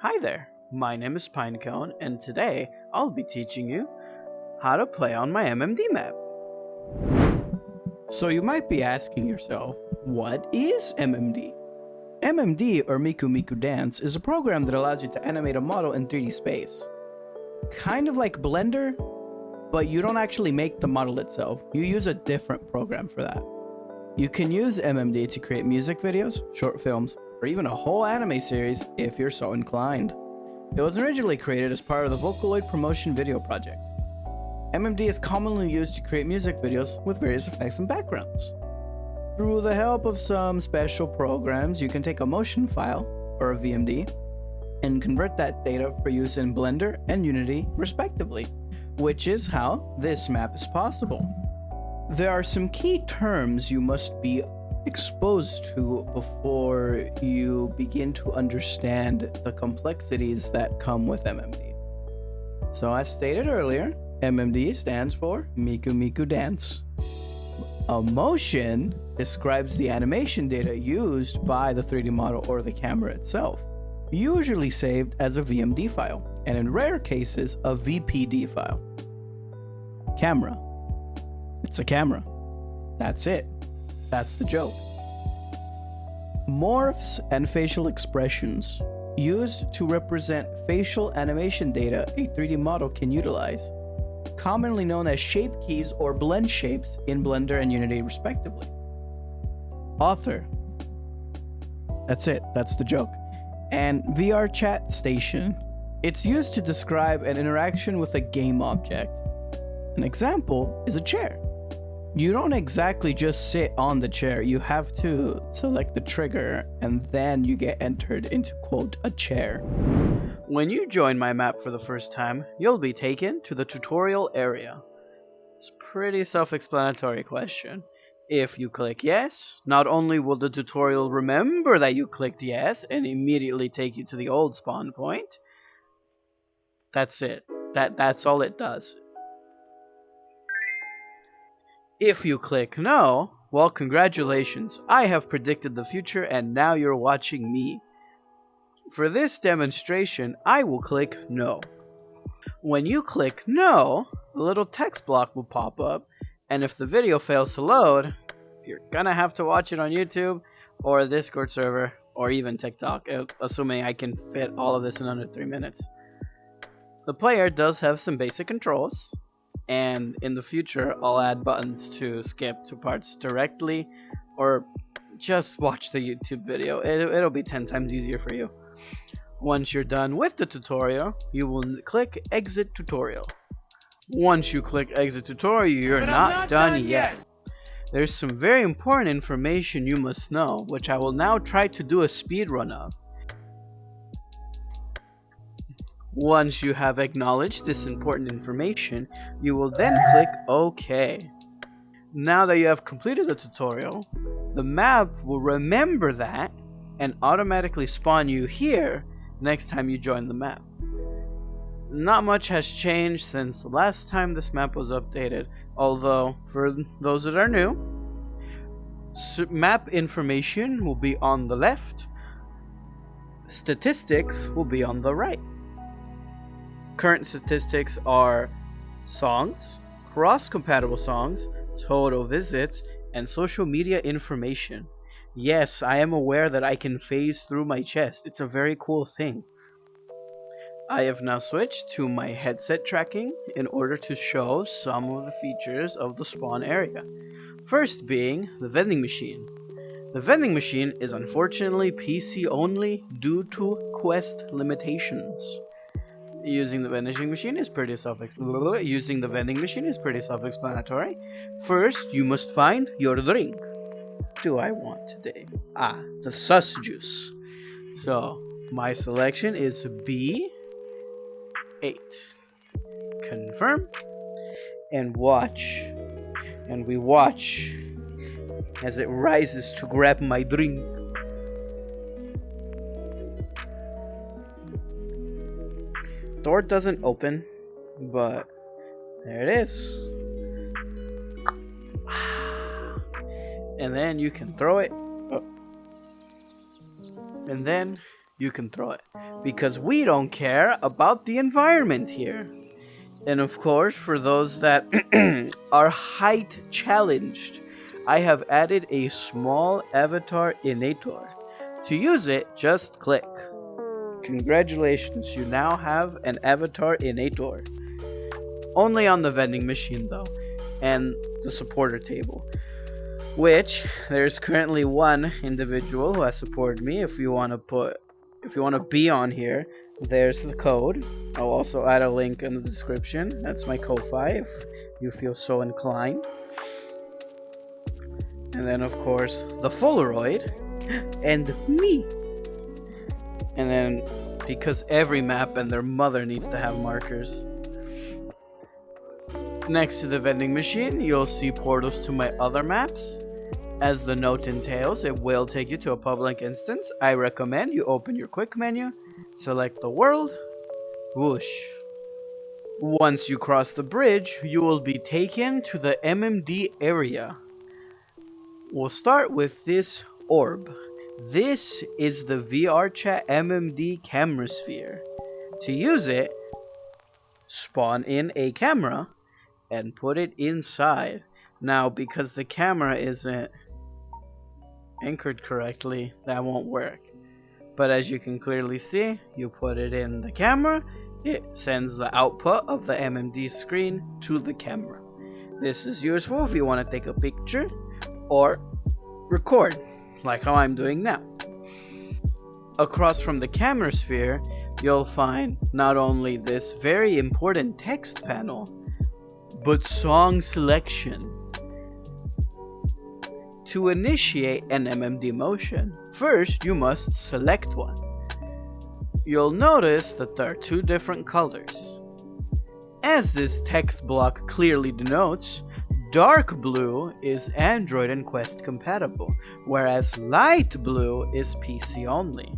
Hi there, my name is PineCone, and today I'll be teaching you how to play on my MMD map. So you might be asking yourself, what is MMD? MMD, or Miku Miku Dance, is a program that allows you to animate a model in 3D space. Kind of like Blender, but you don't actually make the model itself. You use a different program for that. You can use MMD to create music videos, short films, or even a whole anime series if you're so inclined. It was originally created as part of the Vocaloid Promotion Video Project. MMD is commonly used to create music videos with various effects and backgrounds. Through the help of some special programs, you can take a motion file, or a VMD, and convert that data for use in Blender and Unity, respectively, which is how this map is possible. There are some key terms you must be exposed to before you begin to understand the complexities that come with MMD. So as stated earlier, MMD stands for Miku Miku Dance. A motion describes the animation data used by the 3D model or the camera itself, usually saved as a VMD file, and in rare cases, a VPD file. Camera. It's a camera. That's it. That's the joke. Morphs and facial expressions, used to represent facial animation data a 3D model can utilize, commonly known as shape keys or blend shapes in Blender and Unity respectively. Author. That's it. That's the joke. And VRChat station. It's used to describe an interaction with a game object. An example is a chair. You don't exactly just sit on the chair, you have to select the trigger and then you get entered into, quote, a chair. When you join my map for the first time, you'll be taken to the tutorial area. It's a pretty self-explanatory question. If you click yes, not only will the tutorial remember that you clicked yes and immediately take you to the old spawn point, that's it. That's all it does. If you click no, well, congratulations, I have predicted the future and now you're watching me. For this demonstration, I will click no. When you click no, a little text block will pop up, and if the video fails to load, you're gonna have to watch it on YouTube or a Discord server or even TikTok, assuming I can fit all of this in under 3 minutes. The player does have some basic controls, and in the future I'll add buttons to skip to parts directly or just watch the YouTube video. It'll be 10 times easier for you. Once you're done with the tutorial, you will click exit tutorial. Once you click exit tutorial, you're not done yet. There's some very important information you must know, which I will now try to do a speed run of. Once you have acknowledged this important information, you will then click OK. Now that you have completed the tutorial, the map will remember that and automatically spawn you here next time you join the map. Not much has changed since the last time this map was updated, although for those that are new, map information will be on the left, statistics will be on the right. Current statistics are songs, cross-compatible songs, total visits, and social media information. Yes, I am aware that I can phase through my chest. It's a very cool thing. I have now switched to my headset tracking in order to show some of the features of the spawn area. First being the vending machine. The vending machine is unfortunately PC only due to quest limitations. Using the vending machine is pretty self-explanatory. First, you must find your drink. What do I want today? The sus juice. So, my selection is B8. Confirm. And watch. And we watch as it rises to grab my drink. Door doesn't open, but there it is. And then you can throw it up. And then you can throw it. Because we don't care about the environment here. And of course, for those that are height challenged, I have added a small avatar innator. To use it, just click. Congratulations, you now have an avatar innator. Only on the vending machine though, and the supporter table. Which, there's currently one individual who has supported me. If you want to be on here, there's the code. I'll also add a link in the description. That's my Ko-Fi if you feel so inclined. And then of course, the Polaroid, and me. And then, because every map and their mother needs to have markers. Next to the vending machine, you'll see portals to my other maps. As the note entails, it will take you to a public instance. I recommend you open your quick menu, select the world, whoosh. Once you cross the bridge, you will be taken to the MMD area. We'll start with this orb. This is the VRChat MMD camera sphere. To use it, spawn in a camera and put it inside. Now, because the camera isn't anchored correctly, that won't work. But as you can clearly see, you put it in the camera, it sends the output of the MMD screen to the camera. This is useful if you want to take a picture or record, like how I'm doing now. Across from the camera sphere, you'll find not only this very important text panel, but song selection. To initiate an MMD motion, first you must select one. You'll notice that there are two different colors. As this text block clearly denotes, dark blue is Android and Quest compatible, whereas light blue is PC only.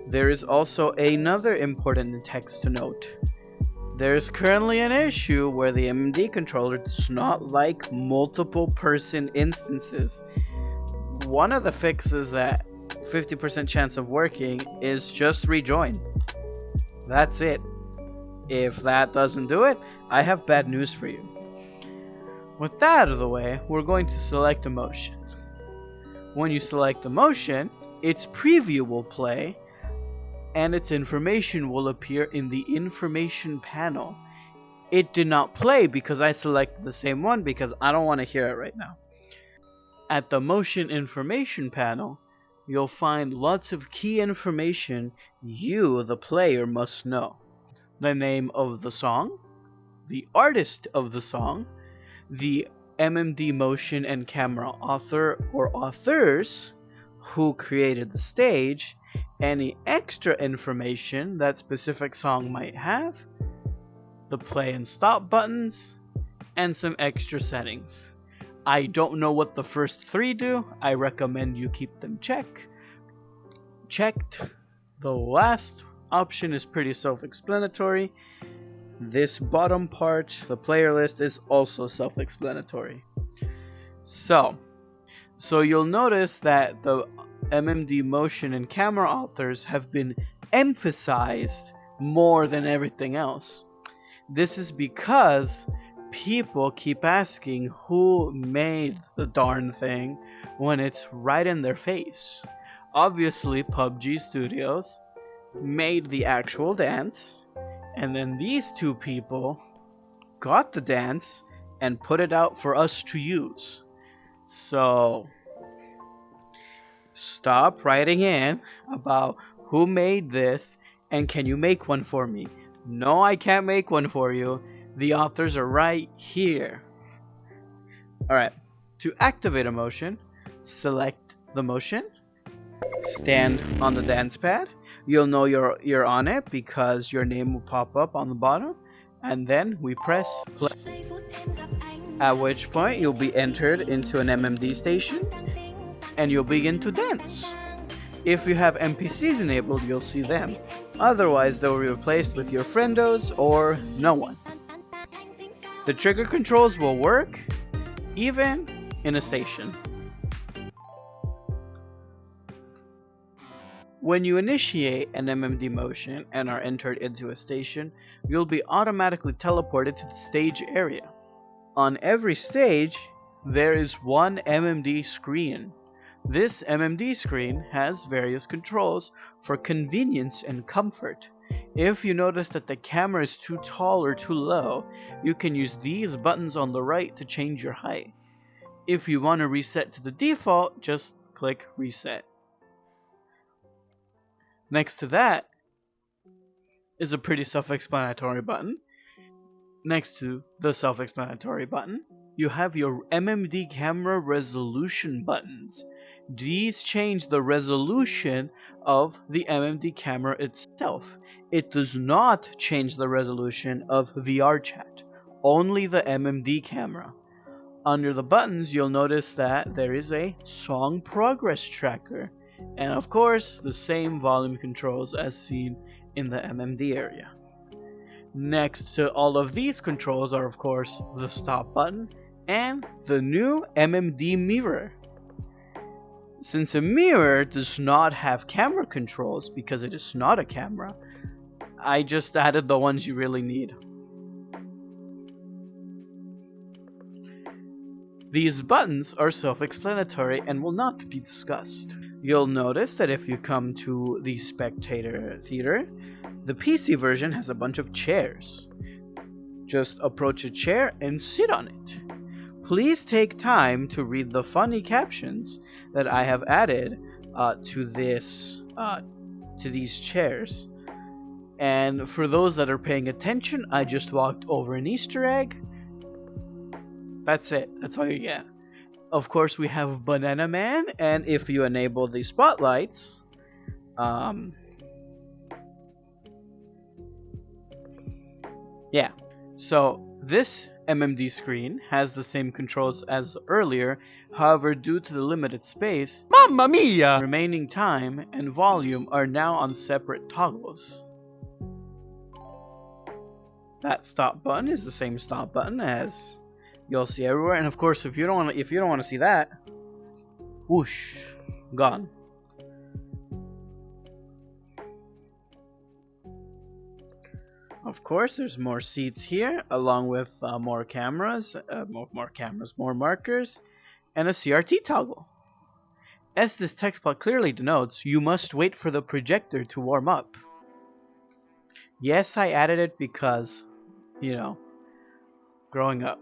There is also another important text to note. There's currently an issue where the MMD controller does not like multiple person instances. One of the fixes that 50% chance of working is just rejoin. That's it. If that doesn't do it, I have bad news for you. With that out of the way, we're going to select a motion. When you select a motion, its preview will play and its information will appear in the information panel. It did not play because I selected the same one because I don't want to hear it right now. At the motion information panel, you'll find lots of key information you, the player, must know. The name of the song, the artist of the song, the MMD motion and camera author or authors who created the stage, any extra information that specific song might have, the play and stop buttons, and some extra settings. I don't know what the first three do. I recommend you keep them checked. The last option is pretty self-explanatory. This bottom part, the player list, is also self-explanatory. So you'll notice that the MMD motion and camera authors have been emphasized more than everything else. This is because people keep asking who made the darn thing when it's right in their face. Obviously, PUBG Studios made the actual dance, and then these two people got the dance and put it out for us to use. So stop writing in about who made this and can you make one for me. No, I can't make one for you. The authors are right here. Alright, to activate a motion, select the motion, stand on the dance pad. You'll know you're on it because your name will pop up on the bottom, and then we press play. At which point you'll be entered into an MMD station and you'll begin to dance. If you have NPCs enabled, you'll see them. Otherwise, they'll be replaced with your friendos or no one. The trigger controls will work even in a station. When you initiate an MMD motion and are entered into a station, you'll be automatically teleported to the stage area. On every stage, there is one MMD screen. This MMD screen has various controls for convenience and comfort. If you notice that the camera is too tall or too low, you can use these buttons on the right to change your height. If you want to reset to the default, just click Reset. Next to that is a pretty self-explanatory button. Next to the self-explanatory button, you have your MMD camera resolution buttons. These change the resolution of the MMD camera itself. It does not change the resolution of VRChat, only the MMD camera. Under the buttons, you'll notice that there is a song progress tracker, and of course, the same volume controls as seen in the MMD area. Next to all of these controls are, of course, the stop button and the new MMD mirror. Since a mirror does not have camera controls because it is not a camera, I just added the ones you really need. These buttons are self-explanatory and will not be discussed. You'll notice that if you come to the Spectator Theatre, the PC version has a bunch of chairs. Just approach a chair and sit on it. Please take time to read the funny captions that I have added to these chairs. And for those that are paying attention, I just walked over an Easter egg. That's it. That's all you get. Of course, we have Banana Man, and if you enable the spotlights, yeah. So this MMD screen has the same controls as earlier. However, due to the limited space, Mamma Mia! Remaining time and volume are now on separate toggles. That stop button is the same stop button as you'll see everywhere, and of course, if you don't want to see that, whoosh, gone. Of course, there's more seats here, along with more cameras, more markers, and a CRT toggle. As this text plot clearly denotes, you must wait for the projector to warm up. Yes, I added it because, growing up.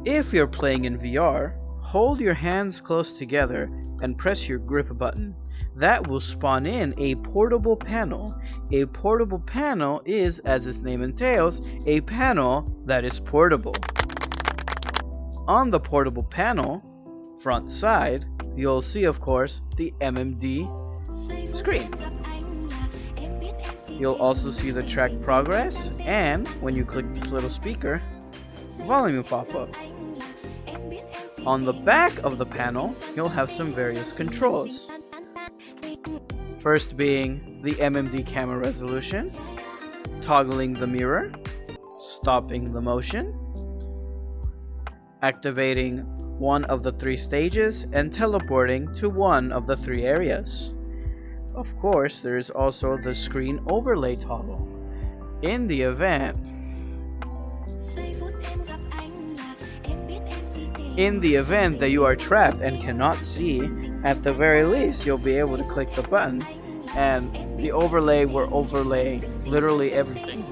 If you're playing in VR, hold your hands close together and press your grip button. That will spawn in a portable panel. A portable panel is, as its name entails, a panel that is portable. On the portable panel, front side, you'll see, of course, the MMD screen. You'll also see the track progress, and when you click this little speaker, volume will pop up. On the back of the panel, you'll have some various controls. First being the MMD camera resolution, toggling the mirror, stopping the motion, activating one of the 3 stages, and teleporting to one of the 3 areas. Of course, there is also the screen overlay toggle. In the event that you are trapped and cannot see, at the very least you'll be able to click the button and the overlay will overlay literally everything.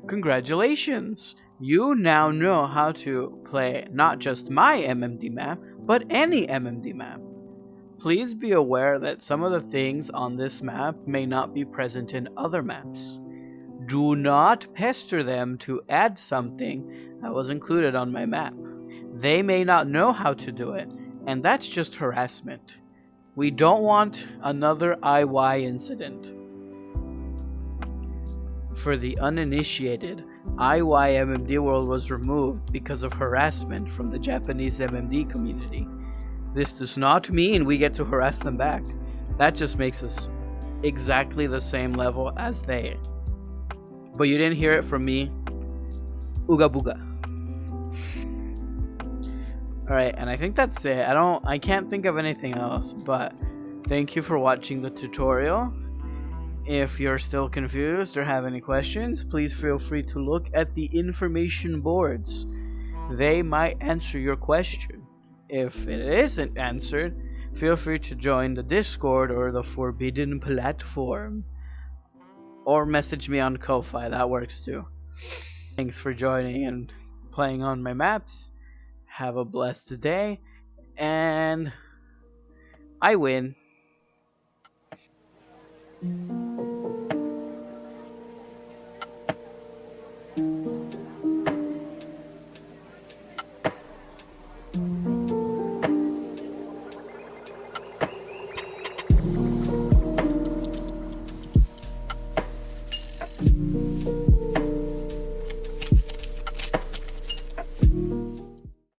Congratulations! You now know how to play not just my MMD map, but any MMD map. Please be aware that some of the things on this map may not be present in other maps. Do not pester them to add something that was included on my map. They may not know how to do it, and that's just harassment. We don't want another IY incident. For the uninitiated, IY MMD World was removed because of harassment from the Japanese MMD community. This does not mean we get to harass them back. That just makes us exactly the same level as they. But you didn't hear it from me. Ooga booga. Alright, and I think that's it. I can't think of anything else, but Thank you for watching the tutorial. If you're still confused or have any questions, please feel free to look at the information boards. They might answer your question. If it isn't answered, feel free to join the Discord or the Forbidden Platform. Or message me on Ko-Fi, that works too. Thanks for joining and playing on my maps. Have a blessed day, and I win.